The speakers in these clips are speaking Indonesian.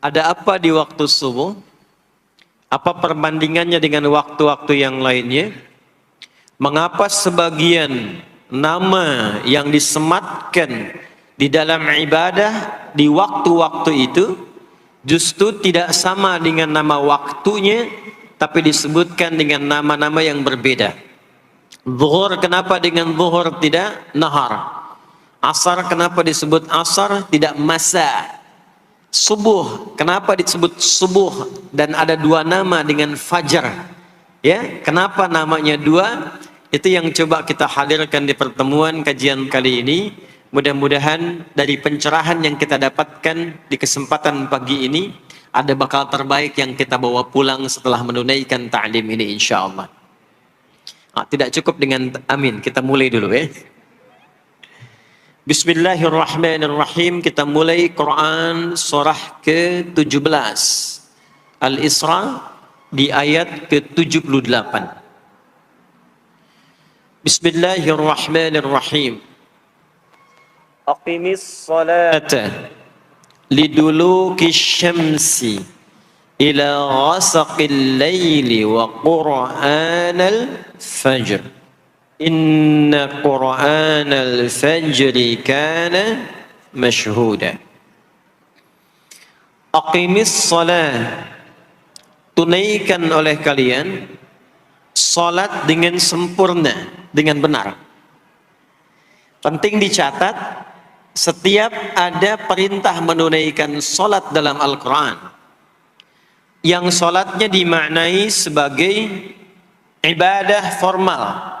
Ada apa di waktu subuh? Apa perbandingannya dengan waktu-waktu yang lainnya? Mengapa sebagian nama yang disematkan di dalam ibadah di waktu-waktu itu justru tidak sama dengan nama waktunya, tapi disebutkan dengan nama-nama yang berbeda? Zuhur kenapa dengan zuhur tidak nahar? Asar kenapa disebut asar tidak masa? Subuh kenapa disebut subuh dan ada dua nama dengan fajar? Ya, kenapa namanya dua? Itu yang coba kita hadirkan di pertemuan kajian kali ini. Mudah-mudahan dari pencerahan yang kita dapatkan di kesempatan pagi ini ada bakal terbaik yang kita bawa pulang setelah menunaikan ta'lim ini insyaallah. Tidak cukup dengan amin, kita mulai dulu ya. Bismillahirrahmanirrahim. Kita mulai Quran surah ke-17 Al-Isra di ayat ke-78. Bismillahirrahmanirrahim. Aqimis salata liduluki syamsi ila ghasaqil laili wa qur'anal fajr. Inna qur'anal fajri kana mashhuda. Aqimis salat, tunaikan oleh kalian salat dengan sempurna, dengan benar. Penting dicatat, setiap ada perintah menunaikan salat dalam Al-Quran yang salatnya dimaknai sebagai ibadah formal,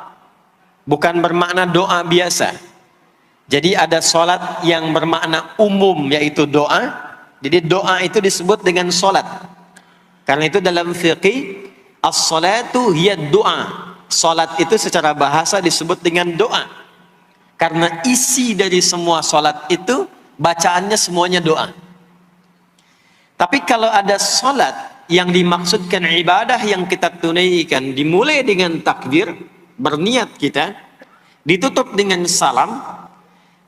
bukan bermakna doa biasa. Jadi ada salat yang bermakna umum yaitu doa. Jadi doa itu disebut dengan salat. Karena itu dalam fiqih as-salatu hiya doa. Salat itu secara bahasa disebut dengan doa. Karena isi dari semua salat itu bacaannya semuanya doa. Tapi kalau ada salat yang dimaksudkan ibadah yang kita tunaikan dimulai dengan takbir, berniat kita, ditutup dengan salam,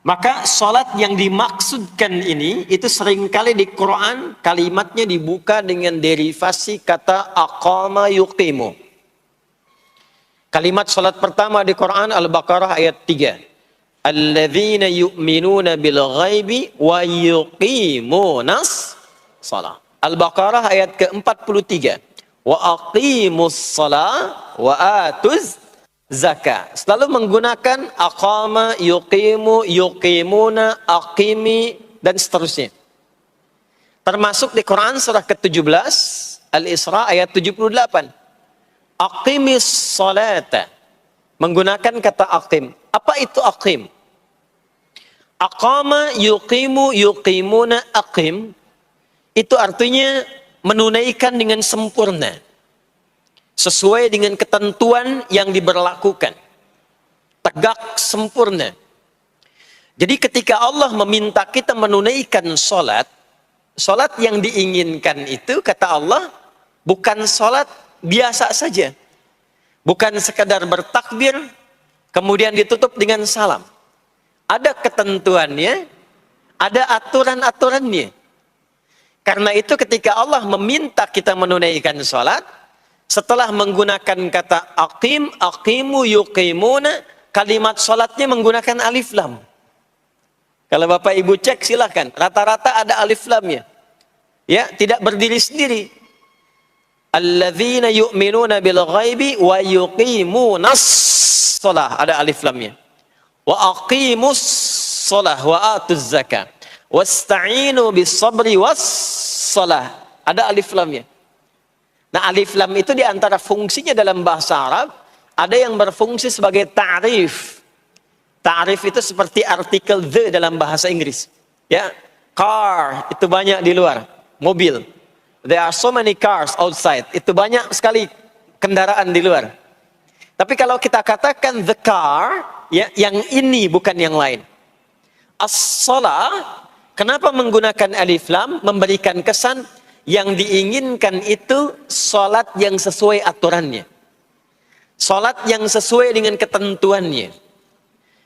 maka salat yang dimaksudkan ini itu seringkali di Quran kalimatnya dibuka dengan derivasi kata aqama yuqimu. Kalimat salat pertama di Quran Al-Baqarah ayat 3. Alladzina yu'minuna bil ghaibi wa yuqimunas shalah. Al-Baqarah ayat ke-43. Wa aqimus shalah wa atuz zakat. Selalu menggunakan aqama, yuqimu, yuqimuna, aqimi dan seterusnya. Termasuk di Quran surah ke-17 Al-Isra ayat 78. Aqimis salata. Menggunakan kata aqim. Apa itu aqim? Aqama, yuqimu, yuqimuna, aqim. Itu artinya menunaikan dengan sempurna. Sesuai dengan ketentuan yang diberlakukan. Tegak sempurna. Jadi ketika Allah meminta kita menunaikan salat, salat yang diinginkan itu kata Allah bukan salat biasa saja. Bukan sekadar bertakbir kemudian ditutup dengan salam. Ada ketentuannya, ada aturan-aturannya. Karena itu ketika Allah meminta kita menunaikan salat, setelah menggunakan kata aqim, aqimu, yuqimuna, kalimat salatnya menggunakan alif lam. Kalau Bapak Ibu cek silakan, rata-rata ada alif lamnya. Ya, tidak berdiri sendiri. Alladzina yu'minuna bil ghaibi wa yuqimunas shalah, ada alif lamnya. Wa aqimus shalah wa atuz zakat. Wasta'inu bis sabri was shalah, ada alif lamnya. Nah, alif lam itu di antara fungsinya dalam bahasa Arab, ada yang berfungsi sebagai ta'rif. Ta'rif itu seperti artikel the dalam bahasa Inggris. Ya, car itu banyak di luar, mobil. There are so many cars outside. Itu banyak sekali kendaraan di luar. Tapi kalau kita katakan the car, ya, yang ini bukan yang lain. As-shalah, kenapa menggunakan alif lam? Memberikan kesan yang diinginkan itu salat yang sesuai aturannya. Salat yang sesuai dengan ketentuannya.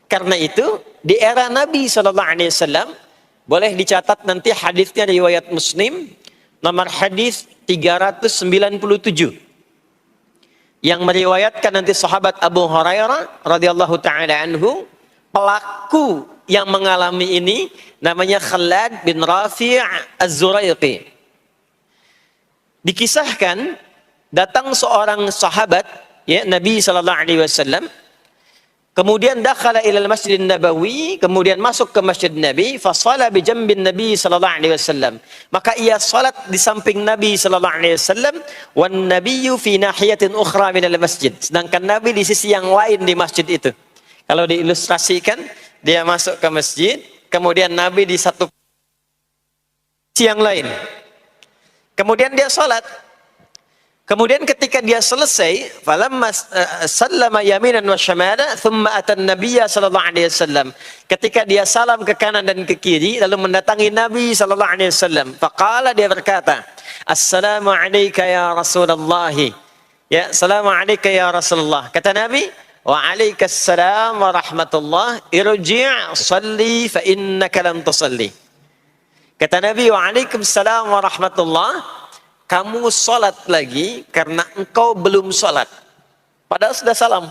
Karena itu, di era Nabi SAW, boleh dicatat nanti hadisnya riwayat Muslim, nomor hadis 397 yang meriwayatkan nanti sahabat Abu Hurairah radhiyallahu taala anhu. Pelaku yang mengalami ini namanya Khalad bin Rafi' Az-Zuraiqi. Dikisahkan datang seorang sahabat ya Nabi sallallahu alaihi wasallam, kemudian dakhala ila al-Masjid Nabawi, kemudian masuk ke Masjid Nabi, fa shala bi jambin Nabi sallallahu alaihi wasallam. Maka ia salat di samping Nabi sallallahu alaihi wasallam, wan nabiyyu fi nahiyatin ukhra min al-masjid. Sedangkan Nabi di sisi yang lain di masjid itu. Kalau diilustrasikan, dia masuk ke masjid, kemudian Nabi di satu sisi yang lain. Kemudian dia salat. Kemudian ketika dia selesai, falamma sallama yaminan wa syamala, thumma atan nabiyya sallallahu alaihi wasallam. Ketika dia salam ke kanan dan ke kiri, lalu mendatangi Nabi sallallahu alaihi wasallam. Faqala, dia berkata, "Assalamu alayka ya Rasulullah." Ya, assalamu alayka ya Rasulullah. Kata Nabi, "Wa alaikassalam wa rahmatullah, irji' salli fa innaka lam tusalli." Kata Nabi, "Wa alaikassalam wa rahmatullah, kamu salat lagi karena engkau belum salat." Padahal sudah salam.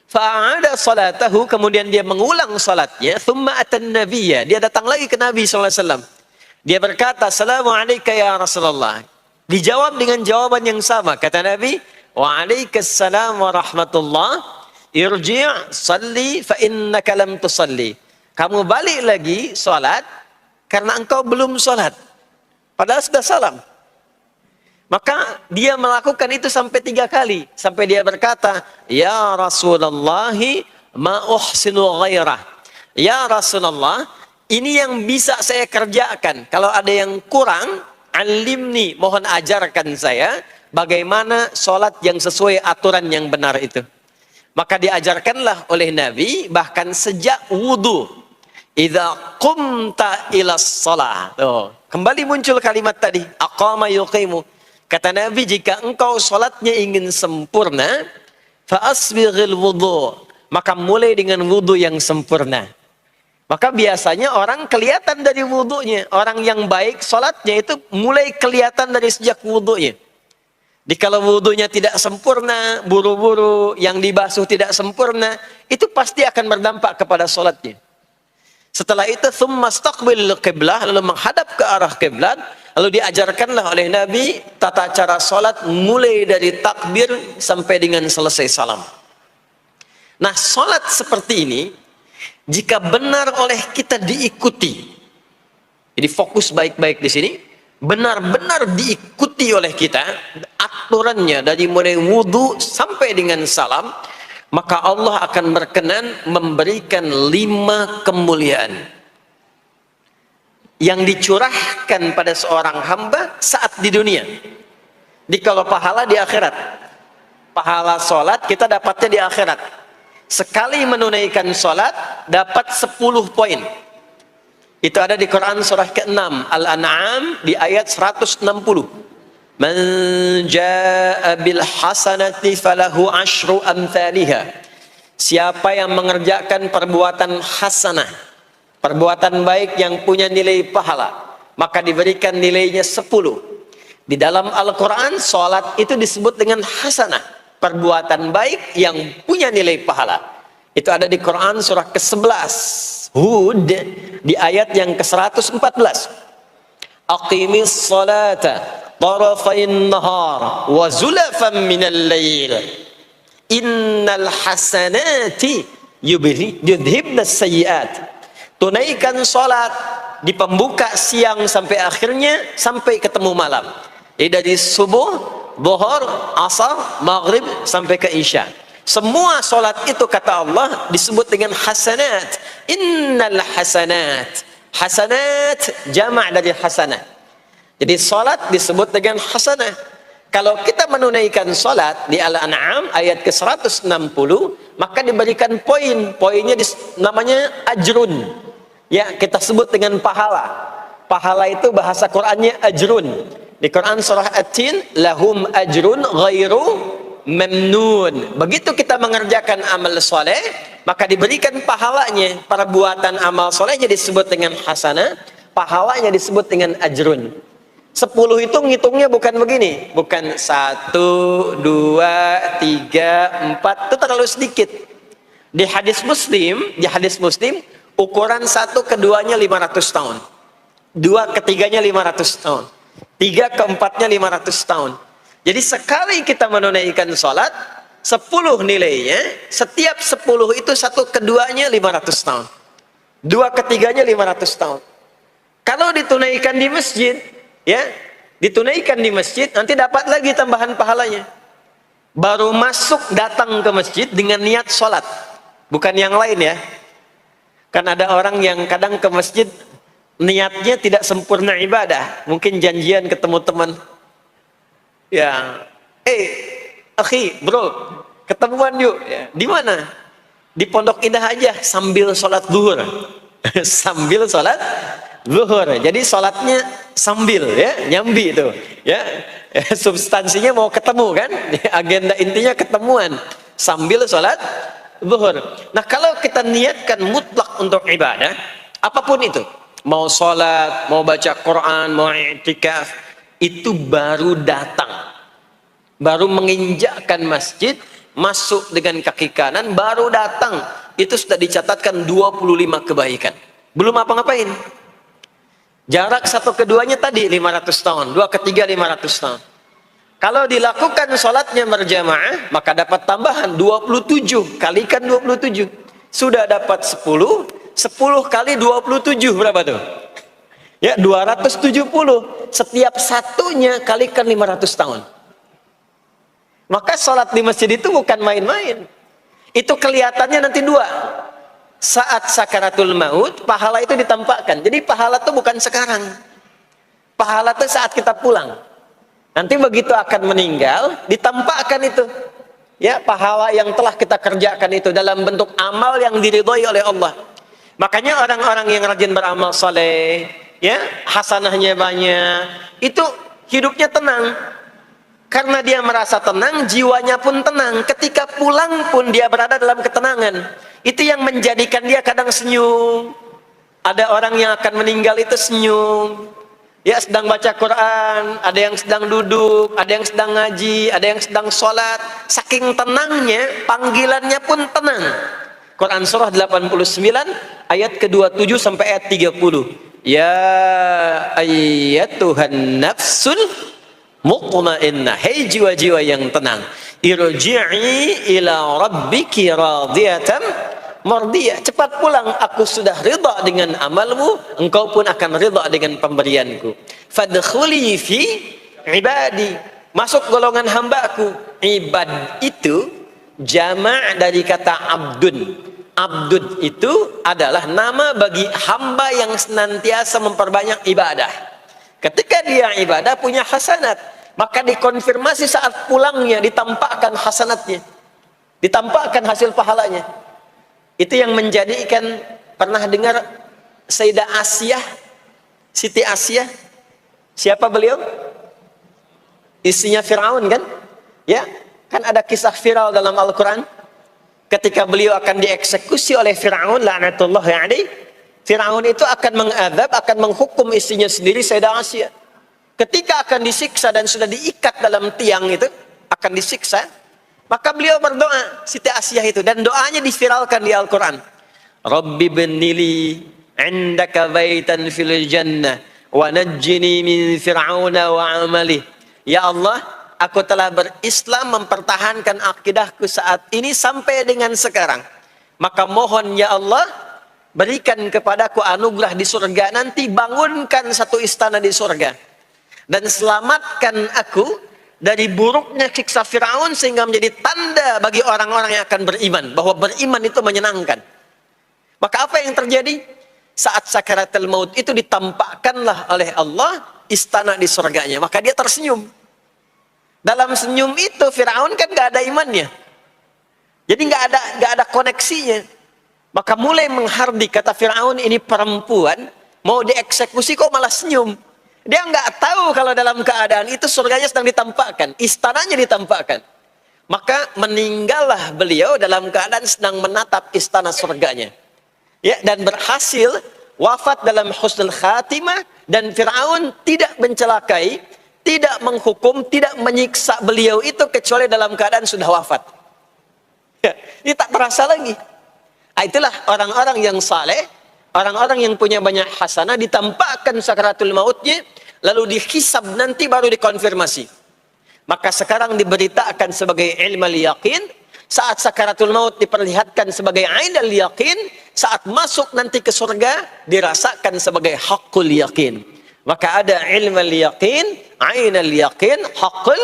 Fa'ada salatahu, kemudian dia mengulang salatnya. Thumma atan nabiyya, dia datang lagi ke Nabi sallallahu alaihi wasallam. Dia berkata, "Assalamu alayka ya Rasulullah." Dijawab dengan jawaban yang sama. Kata Nabi, "Wa alaikassalam wa rahmatullah, irji' salli fa innaka lam tusalli." Kamu balik lagi salat karena engkau belum salat. Padahal sudah salam. Maka dia melakukan itu sampai 3 kali. Sampai dia berkata, "Ya Rasulullah, ma uhsinu ghairah." Ya Rasulullah, ini yang bisa saya kerjakan. Kalau ada yang kurang, alimni, mohon ajarkan saya bagaimana sholat yang sesuai aturan yang benar itu. Maka diajarkanlah oleh Nabi bahkan sejak wudu. Idza qumta ila shalah. Kembali muncul kalimat tadi, aqama yuqimu. Kata Nabi, jika engkau sholatnya ingin sempurna, fa asbighil wudu, maka mulai dengan wudu yang sempurna. Maka biasanya orang kelihatan dari wudunya. Orang yang baik sholatnya itu mulai kelihatan dari sejak wudunya. Kalau wudunya tidak sempurna, buru-buru, yang dibasuh tidak sempurna, itu pasti akan berdampak kepada sholatnya. Setelah itu, thumma staqbil qiblah, lalu menghadap ke arah qiblat, lalu diajarkanlah oleh Nabi tata cara sholat mulai dari takbir sampai dengan selesai salam. Nah, sholat seperti ini, jika benar oleh kita diikuti, jadi fokus baik-baik di sini, benar-benar diikuti oleh kita aturannya dari mulai wudu sampai dengan salam, maka Allah akan berkenan memberikan 5 kemuliaan yang dicurahkan pada seorang hamba saat di dunia. Di kalau pahala di akhirat, pahala sholat kita dapatnya di akhirat. Sekali menunaikan sholat dapat 10 poin. Itu ada di Quran surah ke-6 Al-An'am di ayat 160. Man jaa bil hasanati falahu asyru amthaliha. Siapa yang mengerjakan perbuatan hasanah, perbuatan baik yang punya nilai pahala, maka diberikan nilainya 10. Di dalam Al-Quran, sholat itu disebut dengan hasanah, perbuatan baik yang punya nilai pahala. Itu ada di Quran surah ke-11 Hud di ayat yang ke-114. Aqimis salata tarafain nahar wa zulafan minal lail innal hasanati yudhibna sayyiat. Tunaikan salat di pembuka siang sampai akhirnya, sampai ketemu malam. Jadi dari subuh, zuhur, asar, maghrib sampai ke isya. Semua salat itu kata Allah disebut dengan hasanat. Innal hasanat. Hasanat jama' dari hasanah. Jadi salat disebut dengan hasanah. Kalau kita menunaikan salat di Al-An'am ayat ke-160, maka diberikan poin. Poinnya namanya ajrun. Ya, kita sebut dengan pahala. Pahala itu bahasa Qur'annya ajrun. Di Quran surah At-Tin, lahum ajrun ghairu mamnun. Begitu kita mengerjakan amal soleh, maka diberikan pahalanya. Perbuatan amal solehnya disebut dengan hasanah, pahalanya disebut dengan ajrun. 10 itu ngitungnya bukan begini, bukan 1, 2, 3, 4, itu terlalu sedikit. Di hadis Muslim, ukuran 1 keduanya 500 tahun. 2 ketiganya 500 tahun. 3 keempatnya 500 tahun. Jadi sekali kita menunaikan sholat, 10 nilainya, setiap 10 itu 1 keduanya 500 tahun. 2 ketiganya 500 tahun. Kalau ditunaikan di masjid, ya, ditunaikan di masjid, nanti dapat lagi tambahan pahalanya. Baru masuk datang ke masjid dengan niat sholat, bukan yang lain ya. Kan ada orang yang kadang ke masjid niatnya tidak sempurna ibadah, mungkin janjian ketemu teman, ya, akhi, bro, ketemuan yuk, ya. Di mana? Di Pondok Indah aja, sambil sholat zuhur. Sambil sholat zuhur, jadi sholatnya sambil, ya, nyambi itu, ya. Substansinya mau ketemu kan, agenda intinya ketemuan sambil sholat zuhur. Nah, kalau kita niatkan mutlak untuk ibadah, apapun itu, mau sholat, mau baca Quran, mau i'tikaf, itu baru datang, baru menginjakkan masjid, masuk dengan kaki kanan, baru datang, itu sudah dicatatkan 25 kebaikan. Belum apa-ngapain. Jarak 1 keduanya tadi 500 tahun, 2 ketiga 500 tahun. Kalau dilakukan sholatnya berjamaah, maka dapat tambahan 27, kalikan 27. Sudah dapat 10, 10 kali 27 berapa tuh? Ya, 270. Setiap satunya kalikan 500 tahun. Maka sholat di masjid itu bukan main-main. Itu kelihatannya nanti 2. Saat sakaratul maut, pahala itu ditampakkan. Jadi pahala itu bukan sekarang. Pahala itu saat kita pulang. Nanti begitu akan meninggal, ditampakkan itu. Ya, pahala yang telah kita kerjakan itu dalam bentuk amal yang diridhoi oleh Allah. Makanya orang-orang yang rajin beramal saleh, ya, hasanahnya banyak, itu hidupnya tenang. Karena dia merasa tenang, jiwanya pun tenang. Ketika pulang pun dia berada dalam ketenangan. Itu yang menjadikan dia kadang senyum. Ada orang yang akan meninggal itu senyum. Ya, sedang baca Quran, ada yang sedang duduk, ada yang sedang ngaji, ada yang sedang sholat. Saking tenangnya, panggilannya pun tenang. Quran surah 89 ayat ke-27 sampai ayat 30. Ya ayyatuhan nafsul mutmainnah, hei jiwa-jiwa yang tenang, irji'i ila rabbiki radiyatan mardiyah, cepat pulang, aku sudah ridha dengan amalmu, engkau pun akan ridha dengan pemberianku. Fadkhuli fi ibadi, masuk golongan hambaku. Ibad itu jama' dari kata abdun. Abdun itu adalah nama bagi hamba yang senantiasa memperbanyak ibadah. Ketika dia ibadah punya hasanat, maka dikonfirmasi saat pulangnya, ditampakkan hasanatnya, ditampakkan hasil pahalanya. Itu yang menjadikan, pernah dengar Sayyidah Asiyah, Siti Asiyah? Siapa beliau? Istrinya Fir'aun kan? Ya, kan ada kisah viral dalam Al-Quran. Ketika beliau akan dieksekusi oleh Fir'aun, la'natullahi alaihi, Fir'aun itu akan mengadab, akan menghukum istrinya sendiri, Sayyidah Asiyah. Ketika akan disiksa dan sudah diikat dalam tiang itu, akan disiksa, maka beliau berdoa, Siti Asiyah itu, dan doanya diviralkan di Al-Quran. Rabbi benili indaka baitan fil jannah wa najjini min fir'auna wa amalih. Ya Allah, aku telah berislam, mempertahankan akidahku saat ini sampai dengan sekarang. Maka mohon ya Allah, berikan kepadaku anugerah di surga nanti, bangunkan satu istana di surga. Dan selamatkan aku dari buruknya siksa Fir'aun, sehingga menjadi tanda bagi orang-orang yang akan beriman, bahwa beriman itu menyenangkan. Maka apa yang terjadi? Saat sakaratul maut itu ditampakkanlah oleh Allah istana di surganya. Maka dia tersenyum. Dalam senyum itu Fir'aun kan gak ada imannya. Jadi gak ada koneksinya. Maka mulai menghardik, kata Fir'aun, ini perempuan mau dieksekusi kok malah senyum. Dia nggak tahu kalau dalam keadaan itu surganya sedang ditampakkan, istananya ditampakkan. Maka meninggallah beliau dalam keadaan sedang menatap istana surganya. Ya, dan berhasil wafat dalam husnul khatimah Dan Fir'aun tidak mencelakai, tidak menghukum, tidak menyiksa beliau itu kecuali dalam keadaan sudah wafat. Ya, ini tak terasa lagi. Itulah orang-orang yang saleh, orang-orang yang punya banyak hasanah, ditampakkan sakaratul mautnya, lalu dihisab nanti baru dikonfirmasi. Maka sekarang diberitakan sebagai ilmal yaqin, saat sakaratul maut diperlihatkan sebagai ainal yaqin, saat masuk nanti ke surga dirasakan sebagai haqqul yaqin. Maka ada ilmal yaqin, ainal yaqin, haqqul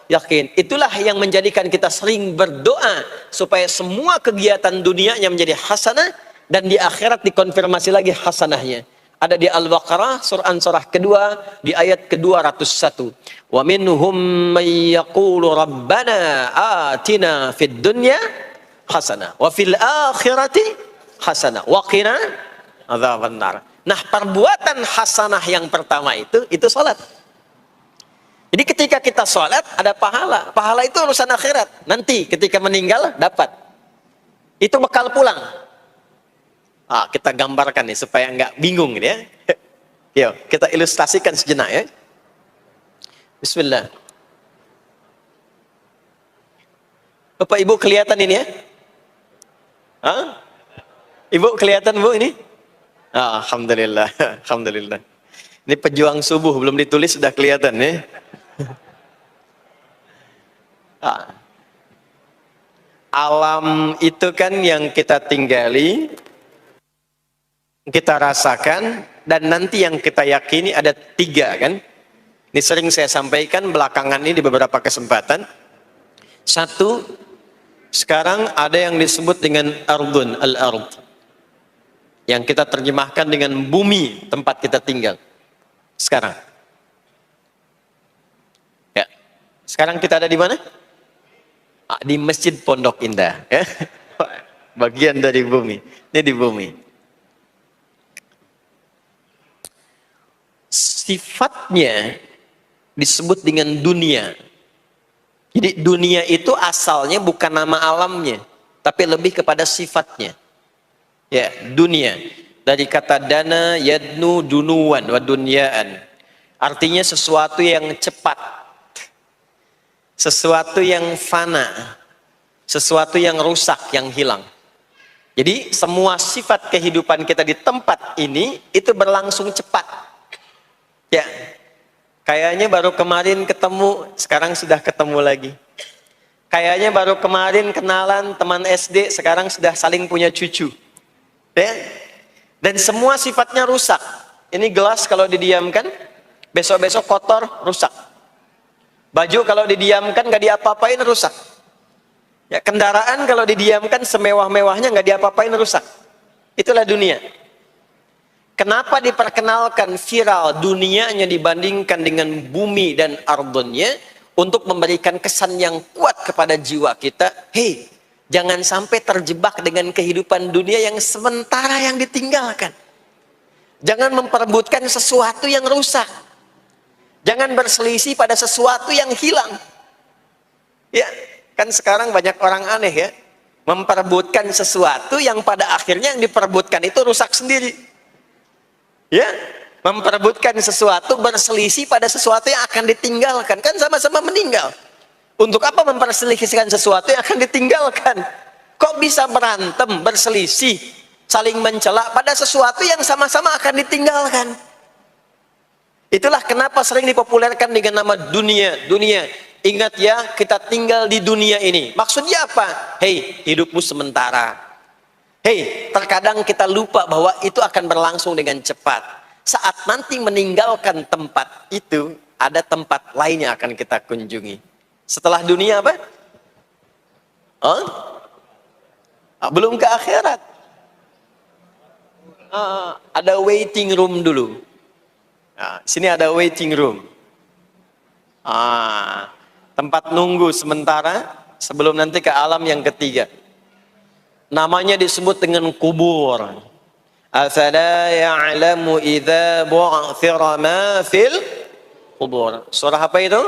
yakin. Itulah yang menjadikan kita sering berdoa supaya semua kegiatan dunianya menjadi hasanah dan di akhirat dikonfirmasi lagi hasanahnya. Ada di Al-Baqarah surah kedua di ayat ke-201. Wa minhum may yaqulu rabbana atina fid dunya hasanah wa fil akhirati hasanah wa qina adzabannar. Nah, perbuatan hasanah yang pertama itu salat. Jadi ketika kita sholat ada pahala. Pahala itu urusan akhirat. Nanti ketika meninggal dapat. Itu bekal pulang. Kita gambarkan nih supaya nggak bingung ya. Yuk kita ilustrasikan sejenak ya. Bismillah. Bapak Ibu kelihatan ini ya? Ibu kelihatan Bu ini? Alhamdulillah. Alhamdulillah. Ini pejuang subuh belum ditulis sudah kelihatan ya. Alam itu kan yang kita tinggali, kita rasakan, dan nanti yang kita yakini ada 3 kan. Ini sering saya sampaikan belakangan ini di beberapa kesempatan. 1, sekarang ada yang disebut dengan ardun, al-ard, yang kita terjemahkan dengan bumi tempat kita tinggal sekarang. Ya, sekarang kita ada di mana? Di Masjid Pondok Indah ya. Bagian dari bumi. Ini di bumi. Sifatnya disebut dengan dunia. Jadi dunia itu asalnya bukan nama alamnya, tapi lebih kepada sifatnya. Ya, dunia. Dari kata dana yadnu dunuwan wa dunyaan. Artinya sesuatu yang cepat. Sesuatu yang fana, sesuatu yang rusak, yang hilang. Jadi semua sifat kehidupan kita di tempat ini itu berlangsung cepat. Ya, kayaknya baru kemarin ketemu, sekarang sudah ketemu lagi. Kayaknya baru kemarin kenalan teman SD, sekarang sudah saling punya cucu. Ya, dan semua sifatnya rusak. Ini gelas kalau didiamkan, besok-besok kotor, rusak. Baju kalau didiamkan nggak diapa-apain rusak. Ya, kendaraan kalau didiamkan semewah-mewahnya nggak diapa-apain rusak. Itulah dunia. Kenapa diperkenalkan viral dunianya dibandingkan dengan bumi dan ardunnya? Untuk memberikan kesan yang kuat kepada jiwa kita. Hei, jangan sampai terjebak dengan kehidupan dunia yang sementara yang ditinggalkan. Jangan memperebutkan sesuatu yang rusak. Jangan berselisih pada sesuatu yang hilang. Ya, kan sekarang banyak orang aneh ya, memperebutkan sesuatu yang pada akhirnya yang diperebutkan itu rusak sendiri. Ya, memperebutkan sesuatu berselisih pada sesuatu yang akan ditinggalkan, kan sama-sama meninggal. Untuk apa memperselisihkan sesuatu yang akan ditinggalkan? Kok bisa berantem, berselisih, saling mencela pada sesuatu yang sama-sama akan ditinggalkan? Itulah kenapa sering dipopulerkan dengan nama dunia. Dunia, ingat ya, kita tinggal di dunia ini. Maksudnya apa? Hei, hidupmu sementara. Hei, terkadang kita lupa bahwa itu akan berlangsung dengan cepat. Saat nanti meninggalkan tempat itu, ada tempat lain yang akan kita kunjungi. Setelah dunia apa? Belum ke akhirat. Ada waiting room dulu. Nah, sini ada waiting room. Tempat nunggu sementara sebelum nanti ke alam yang ketiga. Namanya disebut dengan kubur. Afala ya'lamu idza bu'thira ma fil kubur. Surah apa itu?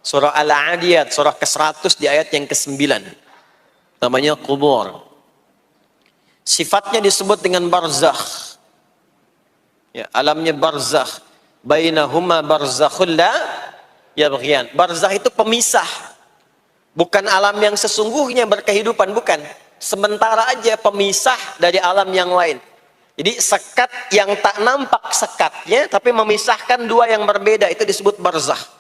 Surah Al-Adiyat, surah ke-100 di ayat yang ke-9. Namanya kubur. Sifatnya disebut dengan barzakh. Ya, alamnya barzakh. bainahuma barzakhul la yabghiyan. Barzakh itu pemisah, bukan alam yang sesungguhnya berkehidupan, bukan. Sementara aja pemisah dari alam yang lain. Jadi sekat yang tak nampak sekatnya, tapi memisahkan dua yang berbeda, itu disebut barzakh.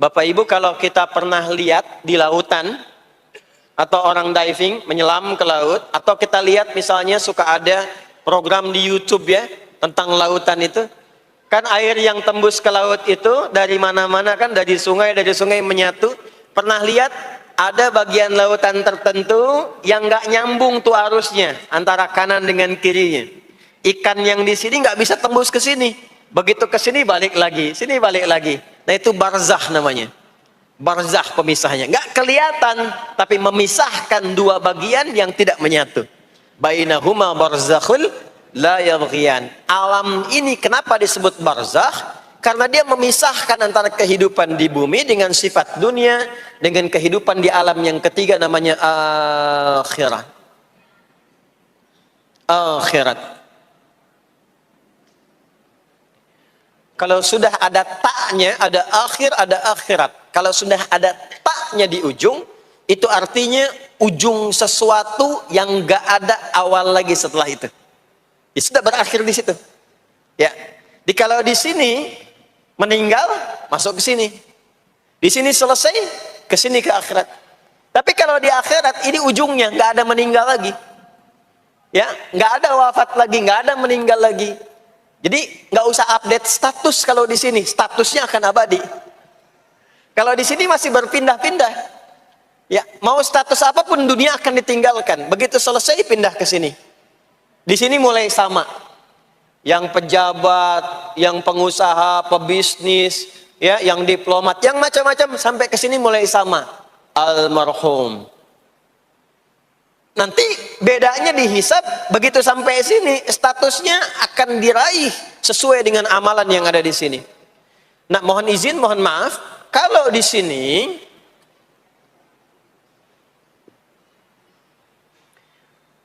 Bapak Ibu, kalau kita pernah lihat di lautan, atau orang diving, menyelam ke laut, atau kita lihat misalnya suka ada program di YouTube ya, tentang lautan itu, kan air yang tembus ke laut itu, dari mana-mana kan, dari sungai menyatu. Pernah lihat, ada bagian lautan tertentu, yang nggak nyambung tuh arusnya, antara kanan dengan kirinya. Ikan yang di sini nggak bisa tembus ke sini. Begitu ke sini balik lagi, sini balik lagi. Nah itu barzakh namanya. Barzakh pemisahnya. Nggak kelihatan, tapi memisahkan dua bagian yang tidak menyatu. Bainahuma barzakhul la yabghiyan. Alam ini kenapa disebut barzakh? Karena dia memisahkan antara kehidupan di bumi dengan sifat dunia, dengan kehidupan di alam yang ketiga namanya akhirat. Akhirat. Kalau sudah ada taknya, ada akhir, ada akhirat. Kalau sudah ada taknya di ujung, itu artinya ujung sesuatu yang gak ada awal lagi setelah itu. Ya, sudah berakhir di situ. Ya. Di kalau di sini meninggal, masuk ke sini. Di sini selesai, ke sini ke akhirat. Tapi kalau di akhirat ini ujungnya gak ada meninggal lagi. Ya, gak ada wafat lagi, gak ada meninggal lagi. Jadi nggak usah update status kalau di sini, statusnya akan abadi. Kalau di sini masih berpindah-pindah, ya mau status apapun dunia akan ditinggalkan. Begitu selesai pindah ke sini. Di sini mulai sama, yang pejabat, yang pengusaha, pebisnis, ya, yang diplomat, yang macam-macam sampai ke sini mulai sama. Almarhum. Nanti bedanya dihisab, begitu sampai sini statusnya akan diraih sesuai dengan amalan yang ada di sini. Nah, mohon izin, mohon maaf, kalau di sini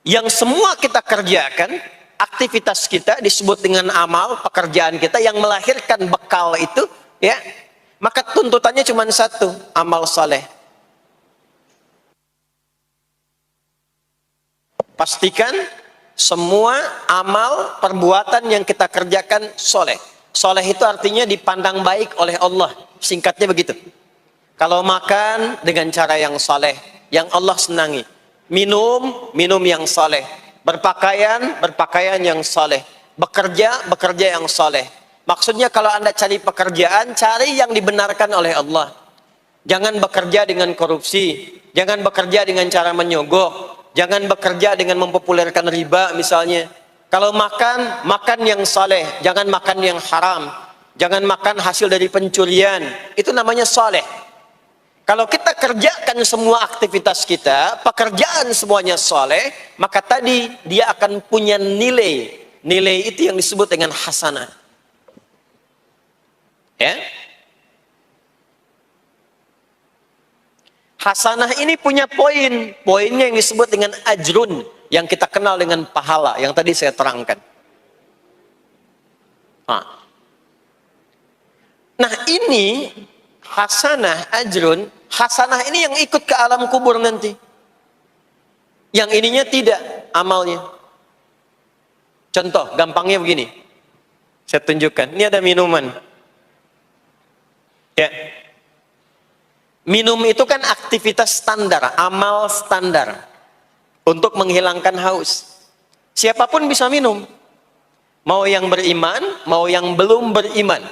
yang semua kita kerjakan, aktivitas kita disebut dengan amal, pekerjaan kita yang melahirkan bekal itu, ya, maka tuntutannya cuma satu, amal saleh. Pastikan semua amal perbuatan yang kita kerjakan soleh. Soleh itu artinya dipandang baik oleh Allah. Singkatnya begitu. Kalau makan dengan cara yang soleh, yang Allah senangi. Minum, minum yang soleh. Berpakaian, berpakaian yang soleh. Bekerja, bekerja yang soleh. Maksudnya kalau Anda cari pekerjaan, cari yang dibenarkan oleh Allah. Jangan bekerja dengan korupsi. Jangan bekerja dengan cara menyogok. Jangan bekerja dengan mempopulerkan riba misalnya. Kalau makan, makan yang saleh. Jangan makan yang haram. Jangan makan hasil dari pencurian. Itu namanya saleh. Kalau kita kerjakan semua aktivitas kita, pekerjaan semuanya saleh, maka tadi dia akan punya nilai. Nilai itu yang disebut dengan hasanah. Ya. Hasanah ini punya poin. Poinnya yang disebut dengan ajrun. Yang kita kenal dengan pahala. Yang tadi saya terangkan. Nah ini hasanah, ajrun. Hasanah ini yang ikut ke alam kubur nanti. Yang ininya tidak amalnya. Contoh, gampangnya begini. Saya tunjukkan. Ini ada minuman. Ya. Minum itu kan aktivitas standar, amal standar untuk menghilangkan haus. Siapapun bisa minum. Mau yang beriman, mau yang belum beriman.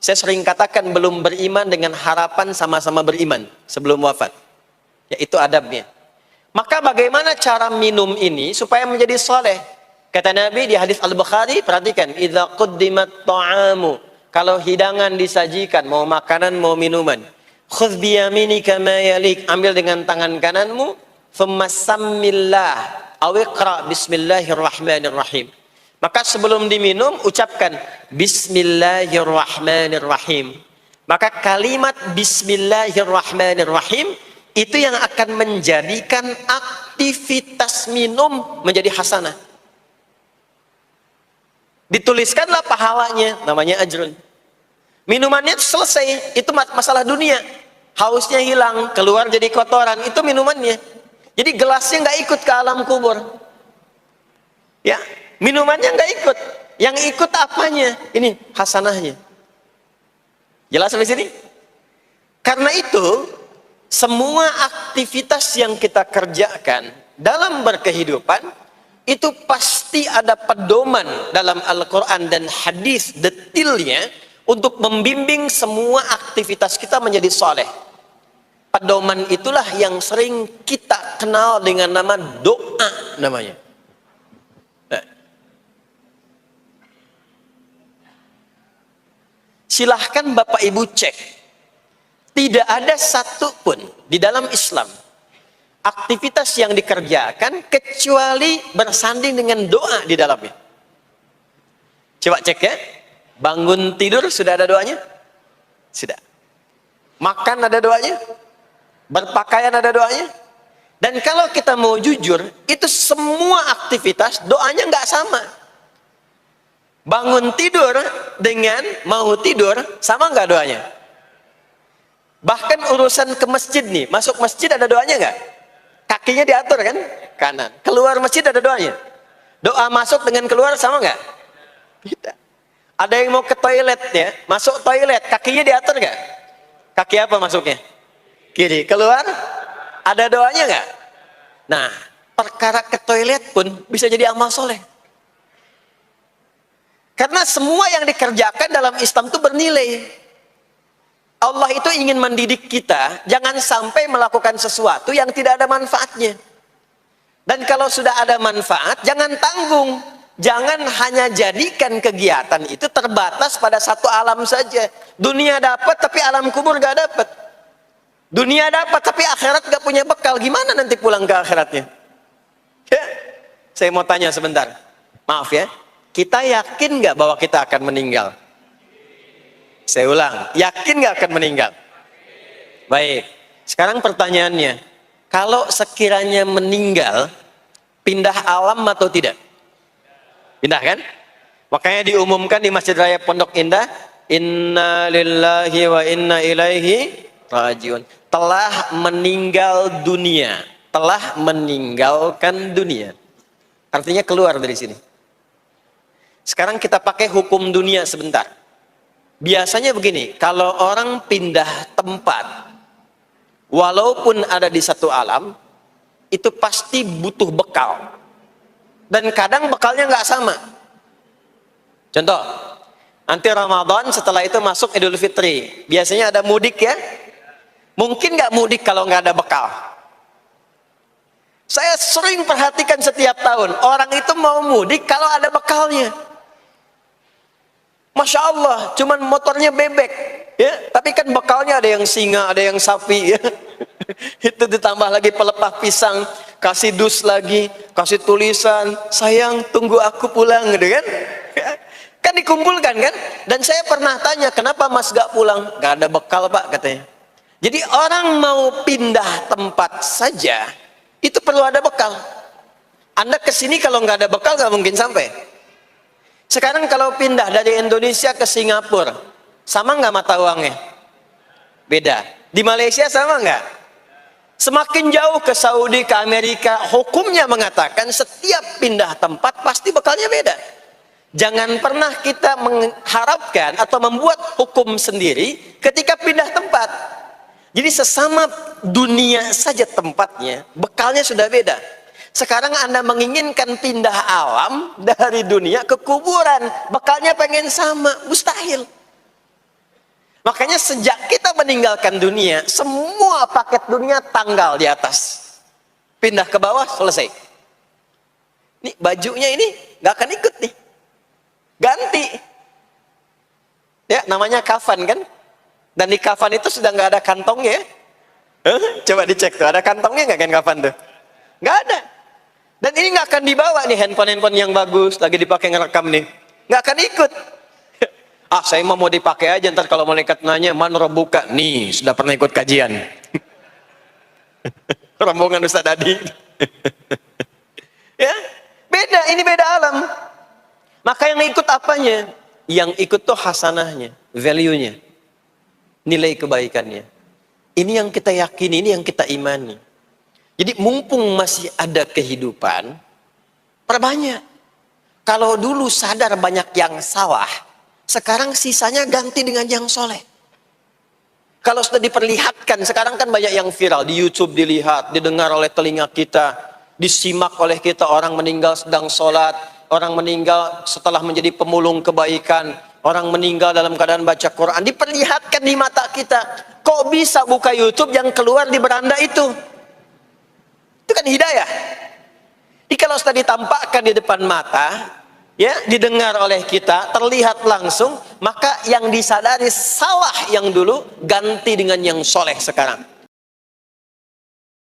Saya sering katakan belum beriman dengan harapan sama-sama beriman sebelum wafat. Ya, itu adabnya. Maka bagaimana cara minum ini supaya menjadi soleh? Kata Nabi di hadis Al-Bukhari, perhatikan, idza quddimat ta'amu, kalau hidangan disajikan, mau makanan mau minuman, khudh biyaminika ma yalik, ambil dengan tangan kananmu, thumma sammillah aw iqra bismillahirrahmanirrahim. Maka sebelum diminum ucapkan bismillahirrahmanirrahim. Maka kalimat bismillahirrahmanirrahim itu yang akan menjadikan aktivitas minum menjadi hasanah. Dituliskanlah pahalanya, namanya ajrun. Minumannya selesai, itu masalah dunia. Hausnya hilang, keluar jadi kotoran, itu minumannya. Jadi gelasnya nggak ikut ke alam kubur. Ya, minumannya nggak ikut. Yang ikut apanya? Ini hasanahnya. Jelas sampai sini? Karena itu, semua aktivitas yang kita kerjakan dalam berkehidupan itu pasti ada pedoman dalam Al-Quran dan hadis detailnya untuk membimbing semua aktivitas kita menjadi soleh. Pedoman itulah yang sering kita kenal dengan nama doa namanya. Nah. Silahkan Bapak Ibu cek. Tidak ada satu pun di dalam Islam aktivitas yang dikerjakan kecuali bersanding dengan doa di dalamnya. Coba cek ya. Bangun tidur sudah ada doanya? Sudah. Makan ada doanya? Berpakaian ada doanya? Dan kalau kita mau jujur, itu semua aktivitas doanya nggak sama. Bangun tidur dengan mau tidur sama nggak doanya? Bahkan urusan ke masjid nih, masuk masjid ada doanya nggak? Kakinya diatur kan? Kanan. Keluar masjid ada doanya? Doa masuk dengan keluar sama nggak? Tidak. Ada yang mau ke toilet ya, masuk toilet, kakinya diatur nggak? Kaki apa masuknya? Kiri. Keluar? Ada doanya nggak? Nah, perkara ke toilet pun bisa jadi amal soleh. Karena semua yang dikerjakan dalam Islam itu bernilai. Allah itu ingin mendidik kita, jangan sampai melakukan sesuatu yang tidak ada manfaatnya. Dan kalau sudah ada manfaat, jangan tanggung. Jangan hanya jadikan kegiatan itu terbatas pada satu alam saja. Dunia dapat, tapi alam kubur gak dapat. Dunia dapat, tapi akhirat gak punya bekal. Gimana nanti pulang ke akhiratnya? Ya? Saya mau tanya sebentar. Maaf ya. Kita yakin gak bahwa kita akan meninggal? Saya ulang. Yakin gak akan meninggal? Baik. Sekarang pertanyaannya. Kalau sekiranya meninggal, pindah alam atau tidak? Pindah kan? Makanya diumumkan di Masjid Raya Pondok Indah, Inna lillahi wa inna ilaihi rajiun. Telah meninggal dunia. Telah meninggalkan dunia. Artinya keluar dari sini. Sekarang kita pakai hukum dunia sebentar. Biasanya begini, kalau orang pindah tempat, walaupun ada di satu alam, itu pasti butuh bekal. Dan kadang bekalnya nggak sama. Contoh, nanti Ramadan setelah itu masuk Idul Fitri. Biasanya ada mudik ya. Mungkin nggak mudik kalau nggak ada bekal. Saya sering perhatikan setiap tahun, orang itu mau mudik kalau ada bekalnya. Masya Allah, cuman motornya bebek. Ya, tapi kan bekalnya ada yang singa, ada yang sapi. Ya. Itu ditambah lagi pelepah pisang, kasih dus lagi, kasih tulisan, sayang tunggu aku pulang, gitu kan? Kan dikumpulkan kan? Dan saya pernah tanya, kenapa mas gak pulang? Gak ada bekal pak katanya. Jadi orang mau pindah tempat saja, itu perlu ada bekal. Anda kesini kalau nggak ada bekal nggak mungkin sampai. Sekarang kalau pindah dari Indonesia ke Singapura, sama nggak mata uangnya? Beda. Di Malaysia sama nggak? Semakin jauh ke Saudi, ke Amerika, hukumnya mengatakan setiap pindah tempat pasti bekalnya beda. Jangan pernah kita mengharapkan atau membuat hukum sendiri ketika pindah tempat. Jadi sesama dunia saja tempatnya, bekalnya sudah beda. Sekarang Anda menginginkan pindah alam dari dunia ke kuburan, bekalnya pengen sama, mustahil. Makanya sejak kita meninggalkan dunia, semua paket dunia tanggal di atas. Pindah ke bawah, selesai. Nih bajunya ini gak akan ikut nih. Ganti. Ya, namanya kafan kan? Dan di kafan itu sudah nggak ada kantongnya. Coba dicek tuh, ada kantongnya nggak kan kafan tuh? Nggak ada. Dan ini nggak akan dibawa nih handphone yang bagus, lagi dipakai ngerekam nih. Nggak akan ikut. Ah, saya mau dipakai aja, ntar kalau malaikat nanya, man robuka. Nih, sudah pernah ikut kajian. Rombongan Ustaz Adi. Ya, beda, ini beda alam. Maka yang ikut apanya? Yang ikut tuh hasanahnya, value-nya, nilai kebaikannya. Ini yang kita yakini, ini yang kita imani. Jadi mumpung masih ada kehidupan, perbanyak. Kalau dulu sadar banyak yang salah, sekarang sisanya ganti dengan yang soleh. Kalau sudah diperlihatkan, sekarang kan banyak yang viral, di YouTube dilihat, didengar oleh telinga kita, disimak oleh kita, orang meninggal sedang sholat, orang meninggal setelah menjadi pemulung kebaikan, orang meninggal dalam keadaan baca Quran, diperlihatkan di mata kita. Kok bisa buka YouTube yang keluar di beranda itu? Itu kan hidayah. Jadi kalau sudah ditampakkan di depan mata, ya, didengar oleh kita, terlihat langsung, maka yang disadari salah yang dulu ganti dengan yang soleh sekarang.